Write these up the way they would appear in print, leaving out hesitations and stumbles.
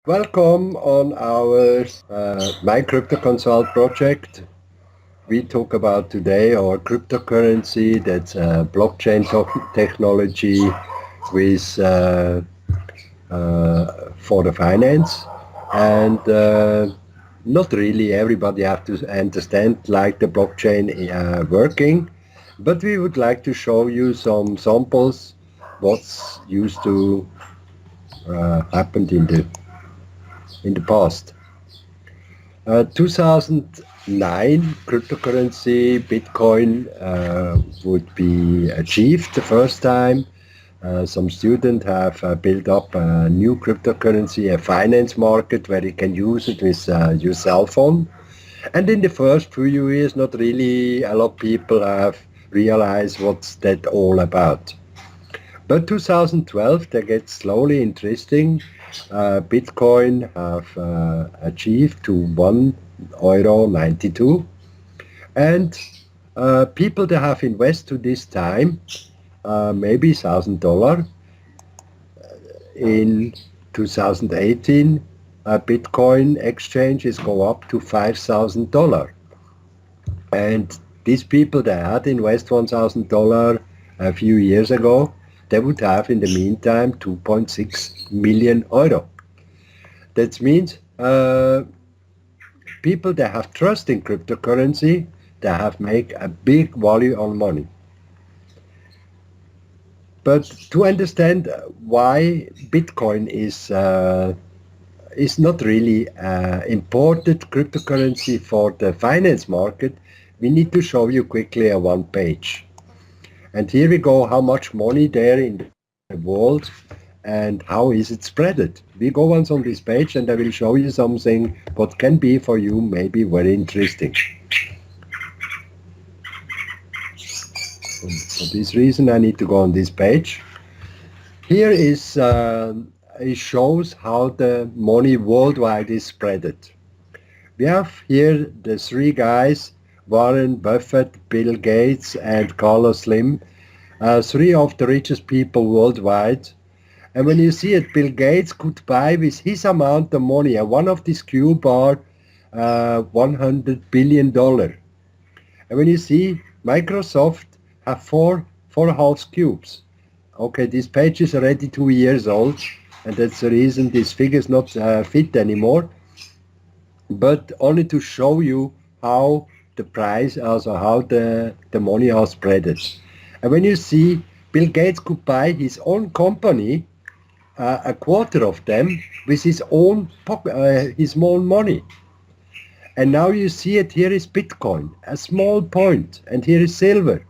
Welcome on our My Crypto Consult project. We talk about today our cryptocurrency, that's blockchain technology with for the finance, and not really everybody have to understand like the blockchain working, but we would like to show you some samples what's used to happened in the past. 2009 cryptocurrency Bitcoin would be achieved the first time. Some students have built up a new cryptocurrency, a finance market where you can use it with your cell phone. And in the first few years, not really a lot of people have realized what's that all about. But 2012, they get slowly interesting. Bitcoin have achieved to €1.92, and people that have invested to this time maybe $1,000 in 2018. Bitcoin exchanges go up to $5,000, and these people that had invested $1,000 a few years ago, they would have in the meantime 2.6 million euro. That means people that have trust in cryptocurrency, they have make a big value on money. But to understand why Bitcoin is not really important cryptocurrency for the finance market, we need to show you quickly a one page. And here we go, how much money there in the world and how is it spreaded. We go once on this page and I will show you something what can be for you maybe very interesting. For this reason I need to go on this page. Here is it shows how the money worldwide is spreaded. We have here the three guys, Warren Buffett, Bill Gates, and Carlos Slim, three of the richest people worldwide. And when you see it, Bill Gates could buy with his amount of money, one of these cube are $100 billion. And when you see Microsoft have four half cubes. Okay, this page is already 2 years old, and that's the reason this figure is not fit anymore. But only to show you how the price, also how the money are spreaded. And when you see Bill Gates could buy his own company, a quarter of them, with his own money. And now you see it, here is Bitcoin, a small point, and here is silver.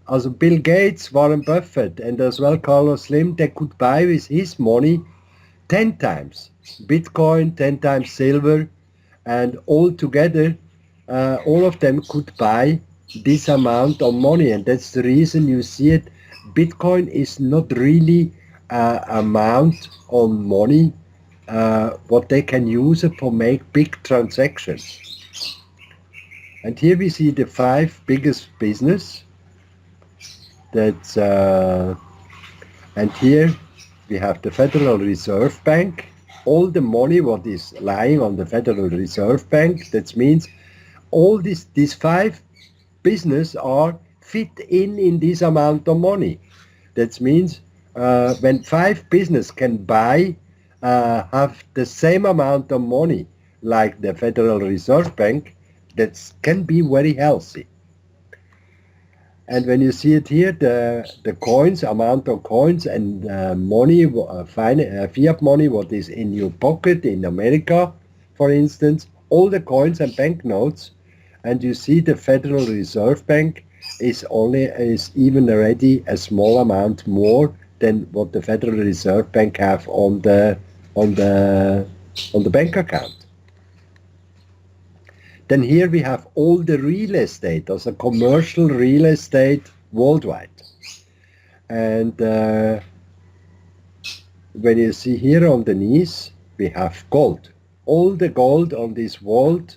Also Bill Gates, Warren Buffett, and as well Carlos Slim, they could buy with his money 10 times Bitcoin, 10 times silver, and all together, all of them could buy this amount of money. And that's the reason you see it. Bitcoin is not really amount of money what they can use it for make big transactions. And here we see the 5 biggest business. That's and here we have the Federal Reserve Bank. All the money what is lying on the Federal Reserve Bank, that means all these 5 business are fit in this amount of money. That means when 5 business can buy, have the same amount of money like the Federal Reserve Bank, that can be very healthy. And when you see it here, the coins, amount of coins and money, fiat money, what is in your pocket in America, for instance, all the coins and banknotes, and you see the Federal Reserve Bank is even already a small amount more than what the Federal Reserve Bank have on the bank account. Then here we have all the real estate, also commercial real estate worldwide. And when you see here underneath, we have gold. All the gold on this world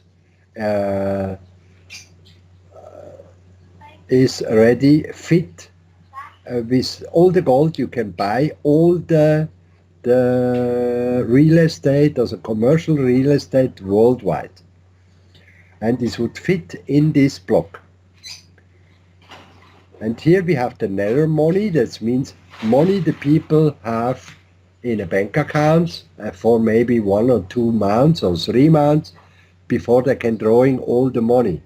is already fit. With all the gold you can buy all the the real estate as a commercial real estate worldwide. And this would fit in this block. And here we have the nether money. That means money the people have in a bank account for maybe 1 or 2 months or 3 months before they can drawing all the money.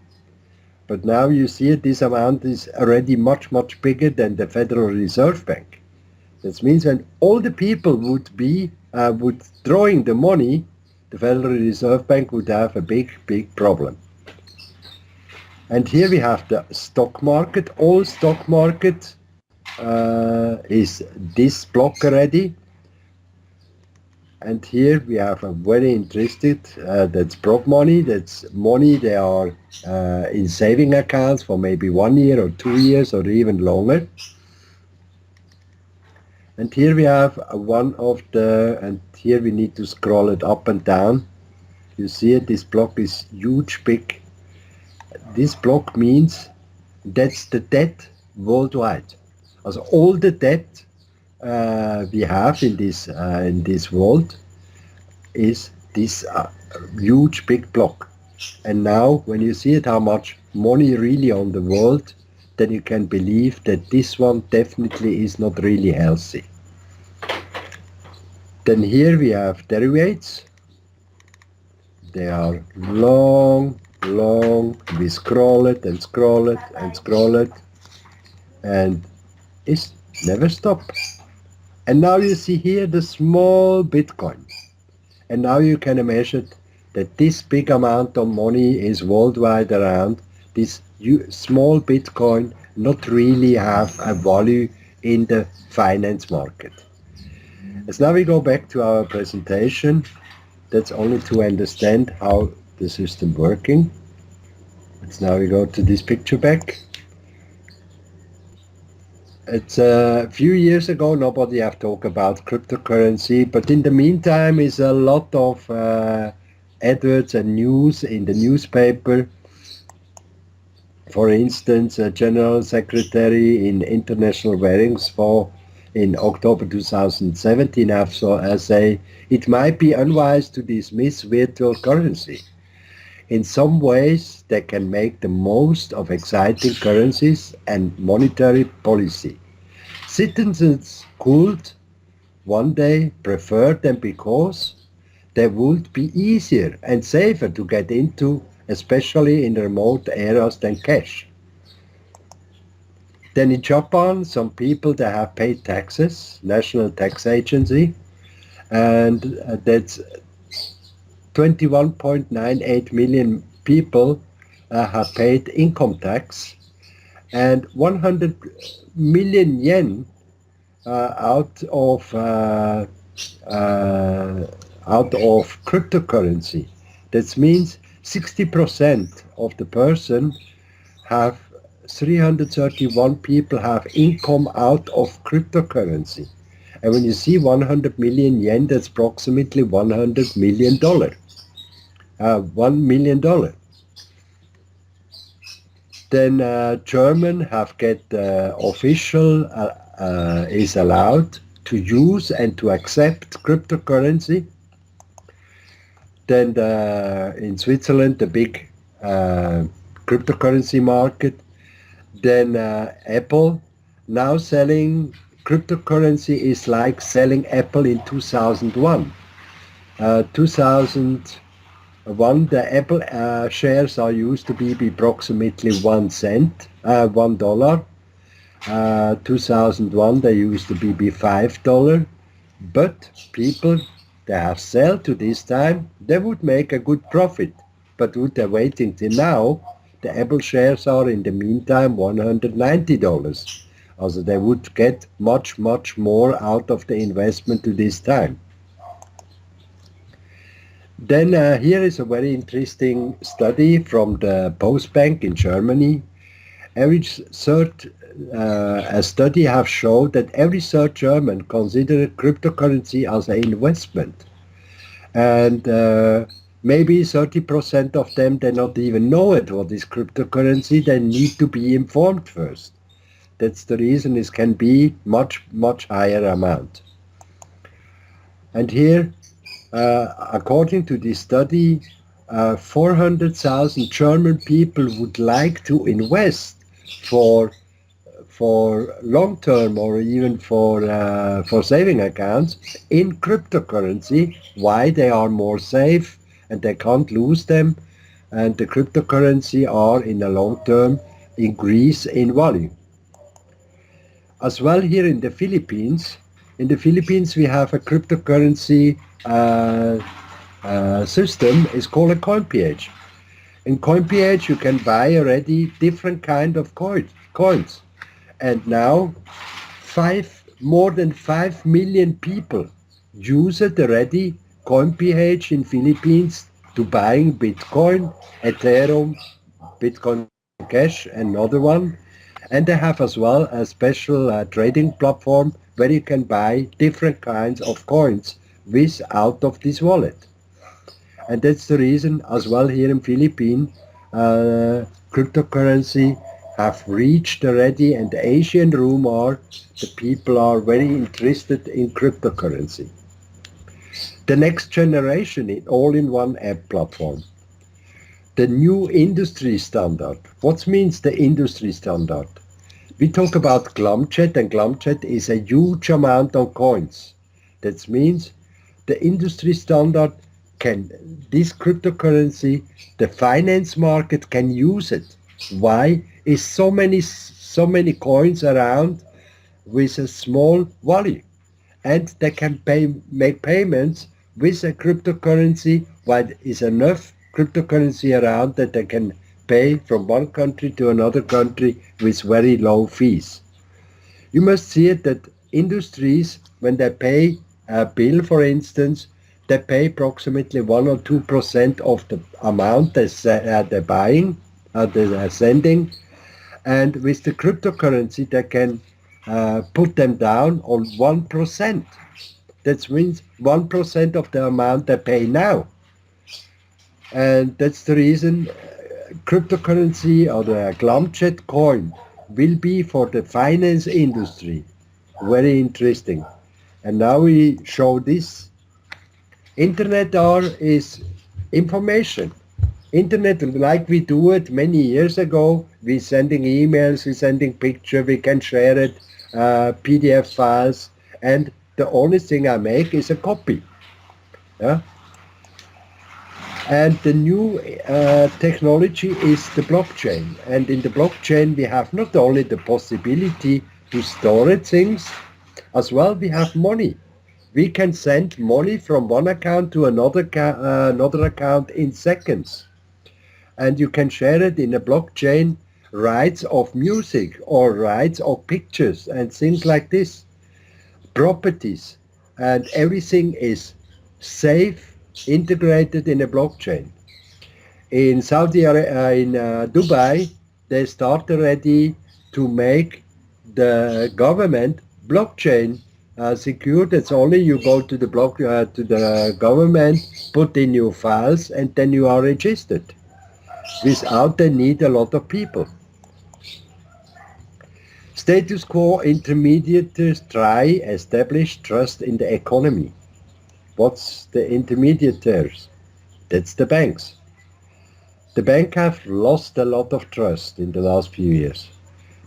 But now you see it, this amount is already much, much bigger than the Federal Reserve Bank. That means when all the people would be drawing the money, the Federal Reserve Bank would have a big, big problem. And here we have the stock market. All stock market is this block already. And here we have a very interesting, that's prop money. That's money they are in saving accounts for maybe 1 year or 2 years or even longer. And here we have one of the, and here we need to scroll it up and down. You see it, this block is huge, big. This block means that's the debt worldwide. Also all the debt we have in this world is this huge big block. And now when you see it how much money really on the world, then you can believe that this one definitely is not really healthy. Then here we have derivatives. They are long, we scroll it and scroll it and scroll it, and it's never stop. And now you see here the small Bitcoin. And now you can imagine that this big amount of money is worldwide around. This small Bitcoin not really have a value in the finance market. As now we go back to our presentation, that's only to understand how the system working. Let's now we go to this picture back. It's a few years ago, nobody have talked about cryptocurrency, but in the meantime is a lot of adverts and news in the newspaper. For instance, a general secretary in international wearings for in October 2017 have say it might be unwise to dismiss virtual currency. In some ways, they can make the most of exciting currencies and monetary policy. Citizens could one day prefer them because they would be easier and safer to get into, especially in remote areas, than cash. Then in Japan, some people they have paid taxes, National Tax Agency, and that's 21.98 million people have paid income tax, and 100 million yen out of cryptocurrency. That means 60% of the person have 331 people have income out of cryptocurrency. And when you see 100 million yen, that's approximately $100 million. $1 million. Then German have get official is allowed to use and to accept cryptocurrency. Then in Switzerland, the big cryptocurrency market. Then Apple now selling cryptocurrency is like selling Apple in 2001. 2001, the Apple shares are used to be approximately 1 cent, $1. 2001, they used to be $5. But people they have sell to this time, they would make a good profit. But would they waiting till now? The Apple shares are in the meantime $190. Also they would get much, much more out of the investment to this time. Then here is a very interesting study from the Postbank in Germany. A study have showed that every third German considered cryptocurrency as an investment. And maybe 30% of them, they not even know it, what is cryptocurrency. They need to be informed first. That's the reason it can be much, much higher amount. And here, according to this study, 400,000 German people would like to invest for long-term or even for saving accounts in cryptocurrency. Why? They are more safe and they can't lose them, and the cryptocurrency are in the long term increase in value. As well here in the Philippines, we have a cryptocurrency system. It's called a CoinPH. In CoinPH you can buy already different kind of coins. And now more than 5 million people use it already, CoinPH in Philippines, to buying Bitcoin, Ethereum, Bitcoin Cash, another one. And they have as well a special trading platform where you can buy different kinds of coins with out of this wallet. And that's the reason as well here in Philippines, cryptocurrency have reached already, and the Asian room are, the people are very interested in cryptocurrency. The next generation in all-in-one app platform. The new industry standard. What means the industry standard? We talk about GlamJet, and GlamJet is a huge amount of coins. That means the industry standard can, this cryptocurrency, the finance make can use it. Why? Is so many coins around with a small value, and they can make payments with a cryptocurrency, while is enough cryptocurrency around that they can pay from one country to another country with very low fees. You must see it that industries, when they pay a bill, for instance, they pay approximately 1 or 2% of the amount they're buying, they're sending. And with the cryptocurrency, they can put them down on 1%. That means 1% of the amount they pay now. And that's the reason cryptocurrency or the GlamJet coin will be for the finance industry. Very interesting. And now we show this. Internet is information. Internet, like we do it many years ago, we sending emails, we sending picture, we can share it, PDF files, and the only thing I make is a copy. Yeah? And the new technology is the blockchain. And in the blockchain, we have not only the possibility to store things, as well we have money. We can send money from one account to another account in seconds. And you can share it in a blockchain, rights of music or rights of pictures and things like this, properties, and everything is safe, integrated in a blockchain. In Dubai, they start already to make the government blockchain secure. That's only you go to the to the government, put in your files, and then you are registered. Without the need a lot of people. Status quo intermediaries try establish trust in the economy. What's the intermediaries? That's the banks. The banks have lost a lot of trust in the last few years.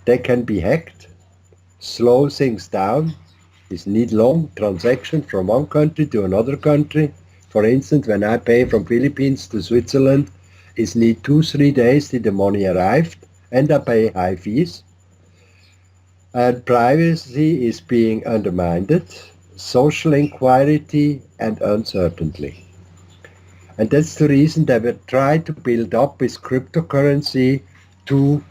They can be hacked, slow things down, is need long transaction from one country to another country. For instance, when I pay from Philippines to Switzerland, it need 2-3 days till the money arrived, and I pay high fees. And privacy is being undermined, social inquiry and uncertainty. And that's the reason they will try to build up with cryptocurrency to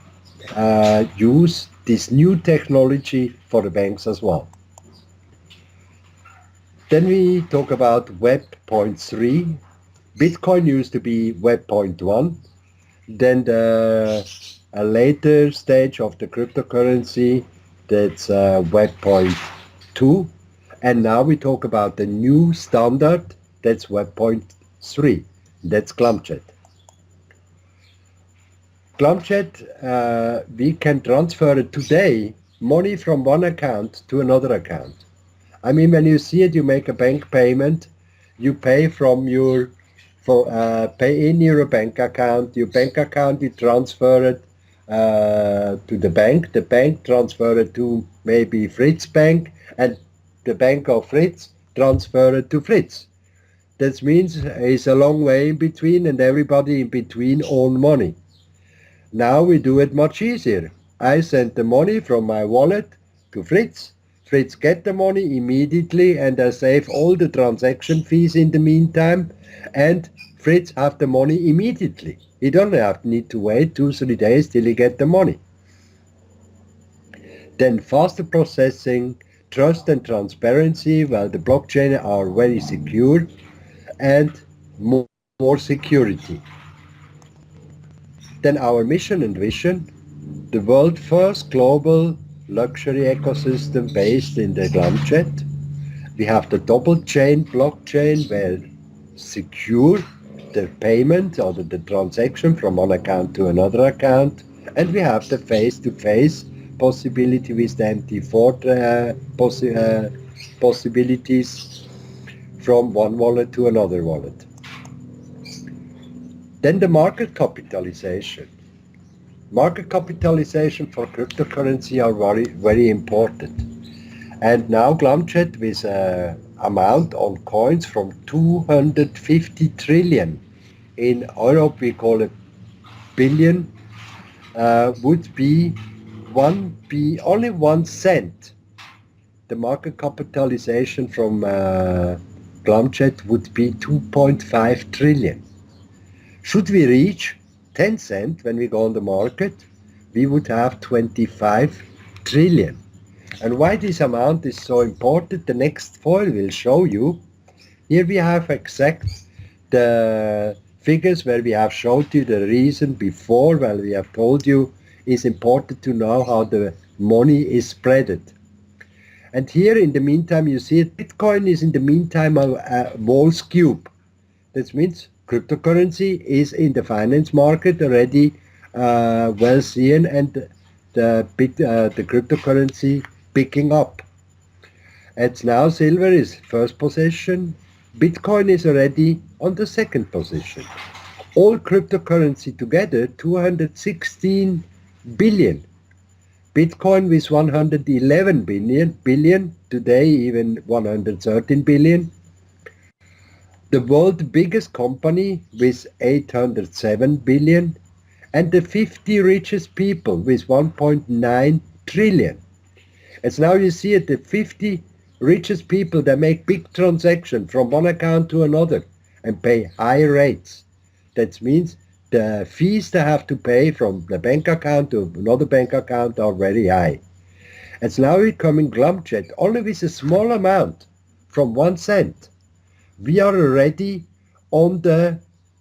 use this new technology for the banks as well. Then we talk about Web.3. Bitcoin used to be Web.1. Then a later stage of the cryptocurrency, that's Web.2. And now we talk about the new standard, that's Web.3. That's GlamJet. GlamJet, we can transfer today money from one account to another account. I mean, when you see it, you make a bank payment, you pay from your, pay in your bank account. Your bank account, you transfer it to the bank transfer it to maybe Fritz Bank, and the bank of Fritz transfer it to Fritz. That means it's a long way in between, and everybody in between own money. Now we do it much easier. I send the money from my wallet to Fritz. Fritz get the money immediately, and I save all the transaction fees in the meantime, and Fritz have the money immediately. He don't need to wait 2-3 days till he get the money. Then faster processing, trust and transparency, while the blockchain are very secure, and more security. Then our mission and vision, the world first global luxury ecosystem based in the GlamJet. We have the double chain blockchain where secure the payment or the transaction from one account to another account, and we have the face-to-face possibility with the MT4 possibilities from one wallet to another wallet. Then the market capitalization. Market capitalization for cryptocurrency are very, very important. And now GlamJet with an amount on coins from 250 trillion. In Europe we call it billion, would be only 1 cent. The market capitalization from GlamJet would be 2.5 trillion. Should we reach 10 cents when we go on the market, we would have 25 trillion. And why this amount is so important, the next foil will show you. Here we have exact the figures where we have showed you the reason before, where we have told you it's important to know how the money is spreaded. And here in the meantime you see it, Bitcoin is in the meantime a Walls cube. That means cryptocurrency is in the finance market already well seen, and the cryptocurrency picking up. It's now silver is first position, Bitcoin is already on the second position. All cryptocurrency together 216 billion. Bitcoin with 111 billion, today even 113 billion. The world's biggest company with 807 billion, and the 50 richest people with 1.9 trillion. As now you see it, the 50 richest people that make big transactions from one account to another and pay high rates. That means the fees they have to pay from the bank account to another bank account are very high. As now we're coming GlamJet only with a small amount from 1 cent. We are already on the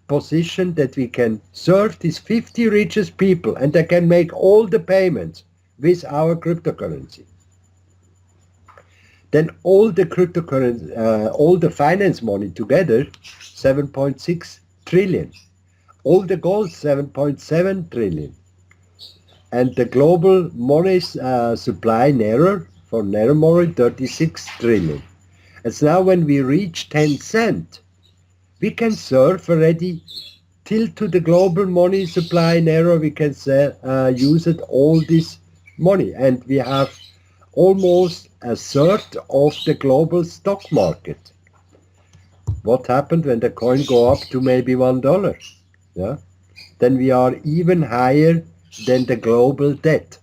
position that we can serve these 50 richest people, and they can make all the payments with our cryptocurrency. Then all the cryptocurrency, all the finance money together, 7.6 trillion. All the gold, 7.7 trillion. And the global money supply narrow for narrow money, 36 trillion. It's now when we reach 10 cents, we can serve already till to the global money supply narrow, we can use it all this money, and we have almost a third of the global stock market. What happened when the coin go up to maybe $1? Yeah, then we are even higher than the global debt.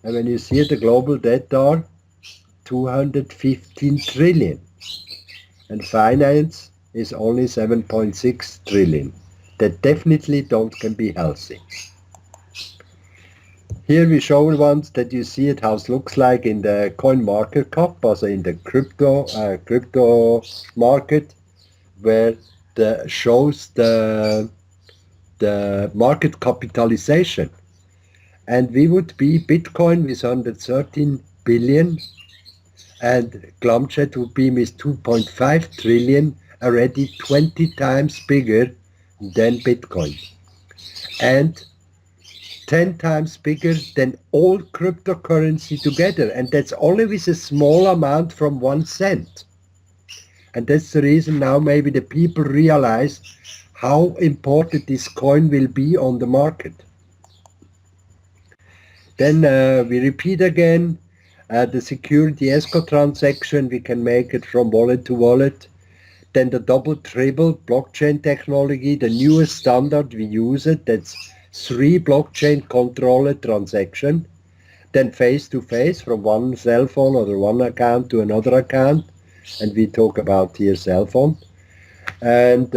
And when you see the global debt are 215 trillion, and finance is only 7.6 trillion. That definitely can be healthy. Here we show ones that you see it how it looks like in the coin market cap, also in the crypto market, where shows the market capitalization. And we would be Bitcoin with 113 billion, and GlamJet would be with 2.5 trillion, already 20 times bigger than Bitcoin. And 10 times bigger than all cryptocurrency together, and that's only with a small amount from 1 cent. And that's the reason now maybe the people realize how important this coin will be on the market. Then we repeat again, the security escrow transaction, we can make it from wallet to wallet. Then the double triple blockchain technology, the newest standard, we use it. That's 3 blockchain controlled transaction. Then face to face from one cell phone or one account to another account. And we talk about here cell phone. And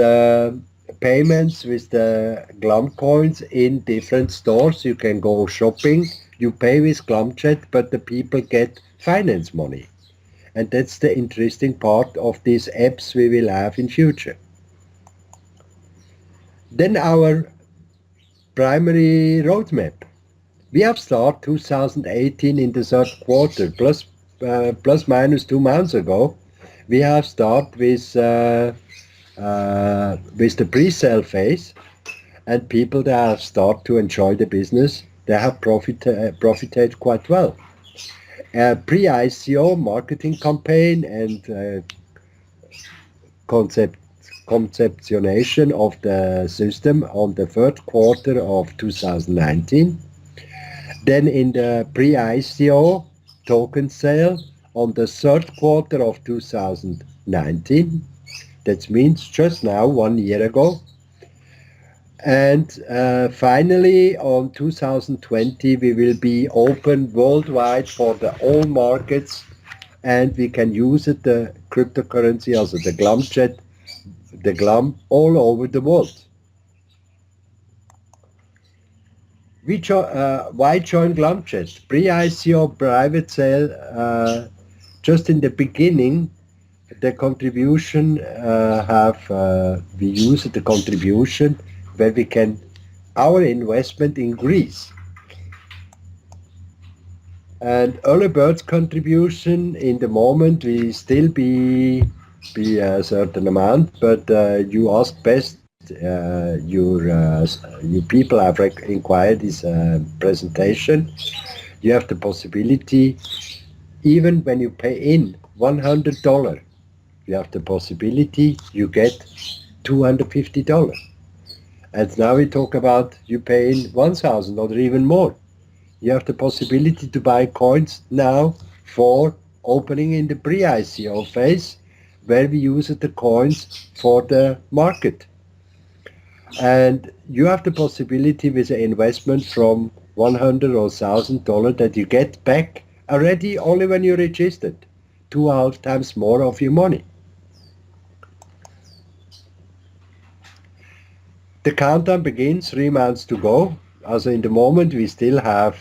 payments with the Glam coins in different stores. You can go shopping, you pay with GlamJet, but the people get finance money. And that's the interesting part of these apps we will have in future. Then our primary roadmap. We have started 2018 in the third quarter, plus minus 2 months ago. We have started with the pre-sale phase, and people that have started to enjoy the business, they have profited quite well. Pre-ICO marketing campaign and conceptualization of the system on the third quarter of 2019. Then in the pre-ICO token sale on the third quarter of 2019. That means just now, 1 year ago. And finally, on 2020, we will be open worldwide for the all markets, and we can use it, the cryptocurrency, also the GlamJet, the Glam, all over the world. Why join GlamJet? Pre-ICO private sale, just in the beginning, the contribution we use the contribution where we can our investment increase. And early birds contribution in the moment we still be a certain amount, but you ask best you people have inquired this presentation. You have the possibility, even when you pay in $100, you have the possibility you get $250. And now we talk about you pay in 1,000 or even more. You have the possibility to buy coins now for opening in the pre-ICO phase, where we use the coins for the market. And you have the possibility with an investment from $100 or $1,000 that you get back already only when you registered, 2.5 times more of your money. The countdown begins, 3 months to go. Also in the moment we still have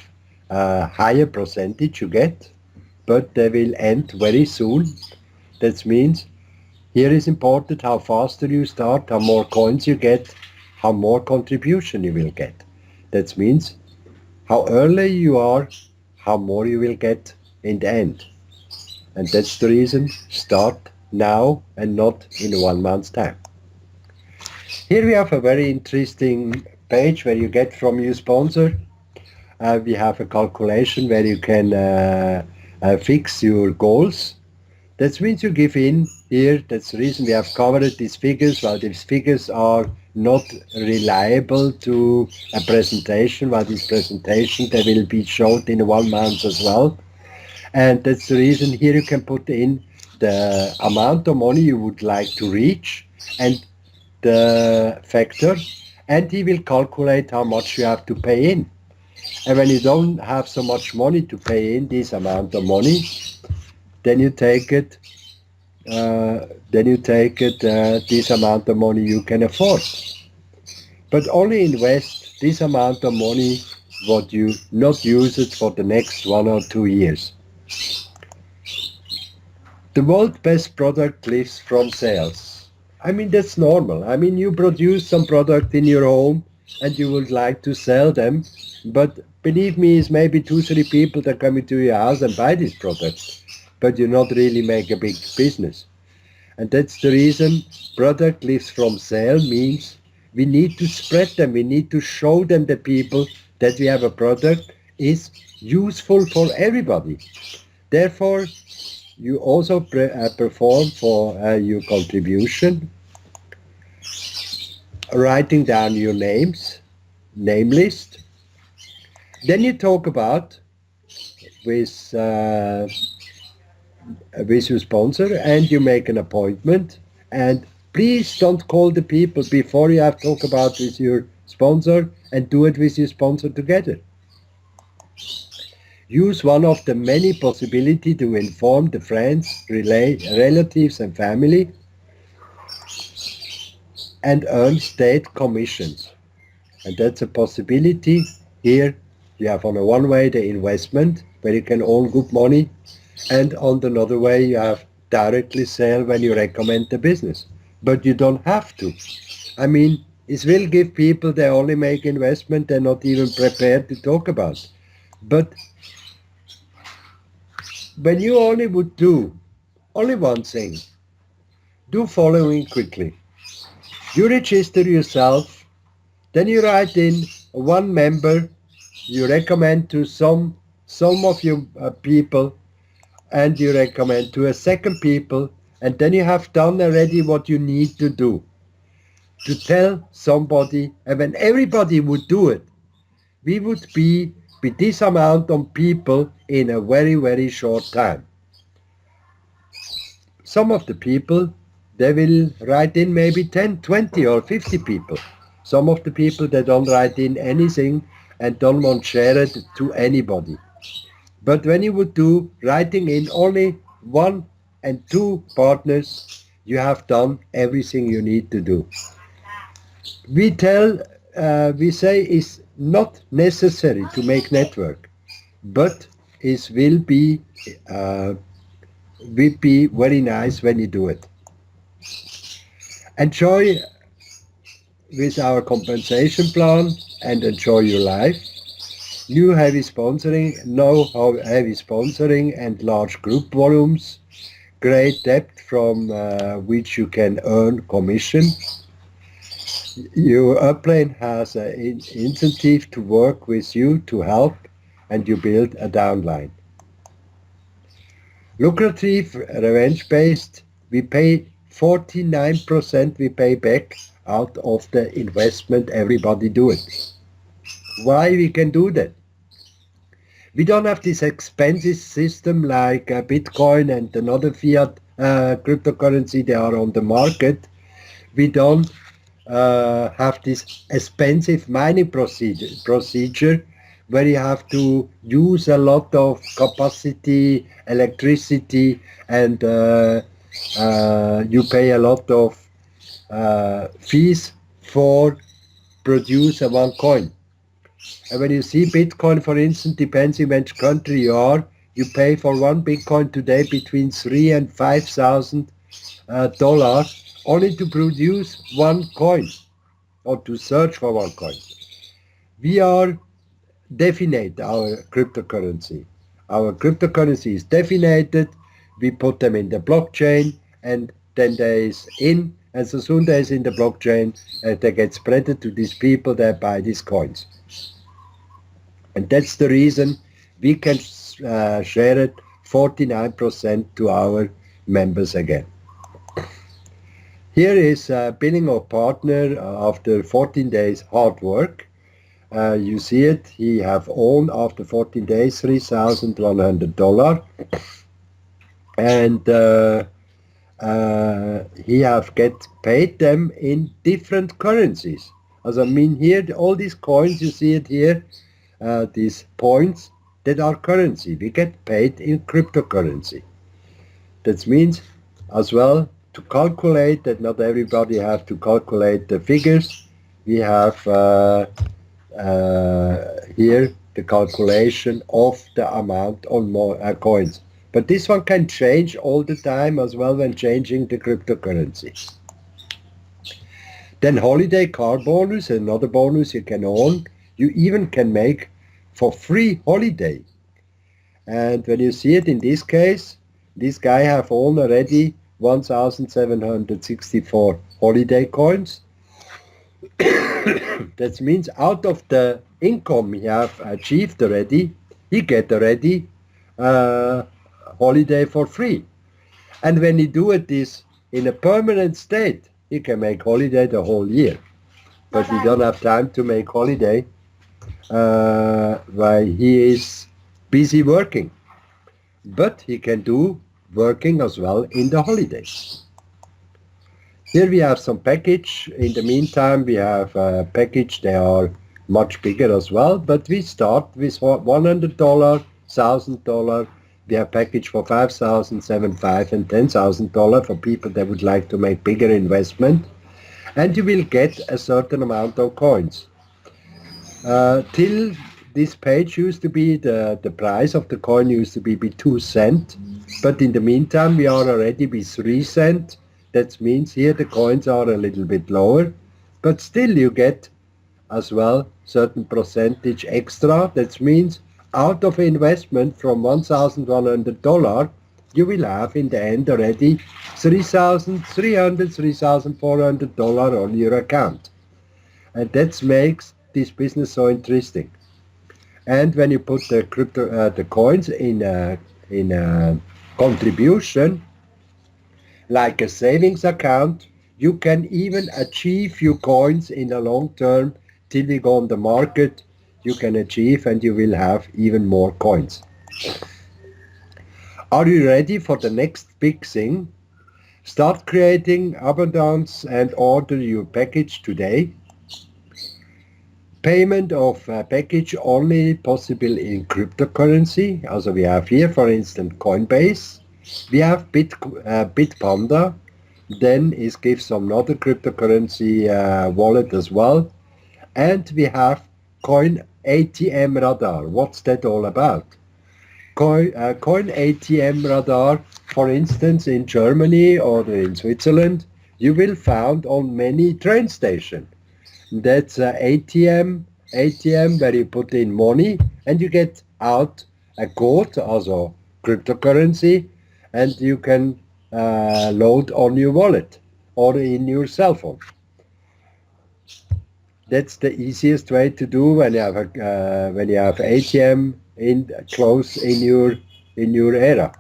a higher percentage you get, but they will end very soon. That means here is important how faster you start, how more coins you get, how more contribution you will get. That means how early you are, how more you will get in the end. And that's the reason, start now and not in 1 month's time. Here we have a very interesting page where you get from your sponsor. We have a calculation where you can fix your goals. That means you give in here. That's the reason we have covered these figures. While these figures are not reliable to a presentation, while this presentation they will be showed in 1 month as well. And that's the reason here you can put in the amount of money you would like to reach and the factor, and he will calculate how much you have to pay in. And when you don't have so much money to pay in this amount of money, then you take it this amount of money you can afford. But only invest this amount of money what you not use it for the next 1 or 2 years. The world's best product lives from sales. I mean, that's normal. I mean, you produce some product in your home and you would like to sell them, but believe me, it's maybe 2-3 people that come into your house and buy this product, but you not really make a big business. And that's the reason product lives from sale means we need to spread them. We need to show them the people that we have a product is useful for everybody. Therefore, you also perform for your contribution, writing down your names, name list. Then you talk about with your sponsor and you make an appointment. And please don't call the people before you have talk about with your sponsor, and do it with your sponsor together. Use one of the many possibilities to inform the friends, relatives and family, and earn state commissions. And that's a possibility. Here you have on the one way the investment where you can earn good money, and on the another way you have directly sell when you recommend the business. But you don't have to. I mean, it will give people they only make investment they're not even prepared to talk about. But when you only would do only one thing, do following quickly. You register yourself, then you write in one member, you recommend to some of your people, and you recommend to a second people, and then you have done already what you need to do. To tell somebody, and when everybody would do it, we would be with this amount of people in a very, very short time. Some of the people, they will write in maybe 10, 20 or 50 people. Some of the people, they don't write in anything and don't want to share it to anybody. But when you would do writing in only one and two partners, you have done everything you need to do. We say it's not necessary to make network, but it will be very nice when you do it. Enjoy with our compensation plan and enjoy your life. No heavy sponsoring and large group volumes. Great depth from which you can earn commission. Your upline has an incentive to work with you to help, and you build a downline. Lucrative, revenge-based, we pay 49% we pay back out of the investment everybody do it. Why we can do that? We don't have this expensive system like Bitcoin and another fiat cryptocurrency they are on the market. We don't have this expensive mining procedure where you have to use a lot of capacity, electricity, and you pay a lot of fees for produce one coin. And when you see Bitcoin, for instance, depends in which country you are, you pay for one Bitcoin today between $3,000 and $5,000 only to produce one coin or to search for one coin. We are definite our cryptocurrency. Our cryptocurrency is definited. We put them in the blockchain, and then there is in, and so soon there is in the blockchain, they get spread to these people that buy these coins. And that's the reason we can share it 49% to our members again. Here is billing of partner after 14 days hard work. You see it, he have owned after 14 days $3,100, and he have get paid them in different currencies. As I mean here, all these coins, you see it here, these points that are currency. We get paid in cryptocurrency. That means as well to calculate that not everybody have to calculate the figures. We have here the calculation of the amount on more coins. But this one can change all the time as well when changing the cryptocurrency. Then holiday car bonus, another bonus you can own. You even can make for free holiday. And when you see it in this case, this guy have owned already 1,764 holiday coins. That means out of the income he have achieved already, he get already uh, holiday for free. And when he do it this in a permanent state, he can make holiday the whole year. But he don't have time to make holiday while he is busy working. But he can do working as well in the holidays. Here we have some package. In the meantime, we have a package. They are much bigger as well. But we start with $100, $1,000. We have package for $5,000, $7,500, and $10,000 for people that would like to make bigger investment. And you will get a certain amount of coins. Till this page used to be, the price of the coin used to be 2 cents. But in the meantime, we are already with 3 cents. That means here the coins are a little bit lower, but still you get as well certain percentage extra. That means out of investment from $1,100, you will have in the end already $3,300, $3,400 on your account. And that makes this business so interesting. And when you put the coins in a contribution, like a savings account, you can even achieve your coins in the long term till you go on the market. You can achieve and you will have even more coins. Are you ready for the next big thing? Start creating abundance and order your package today. Payment of package only possible in cryptocurrency. Also we have here, for instance, Coinbase. We have Bitpanda. Then it gives some other cryptocurrency wallet as well. And we have Coin ATM Radar. What's that all about? Coin ATM Radar, for instance, in Germany or in Switzerland, you will find on many train stations. That's ATM where you put in money and you get out a code, also cryptocurrency, and you can load on your wallet or in your cell phone. That's the easiest way to do when you have ATM in close in your area.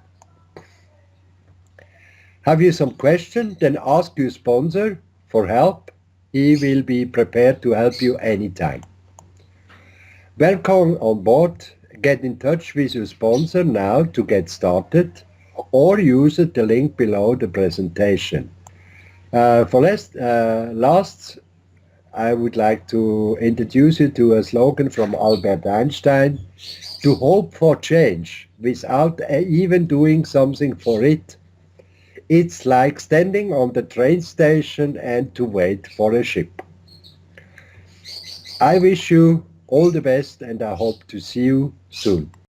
Have you some question? Then ask your sponsor for help. He will be prepared to help you anytime. Welcome on board. Get in touch with your sponsor now to get started, or use the link below the presentation. For last, I would like to introduce you to a slogan from Albert Einstein: to hope for change without even doing something for it. It's like standing on the train station and to wait for a ship. I wish you all the best and I hope to see you soon.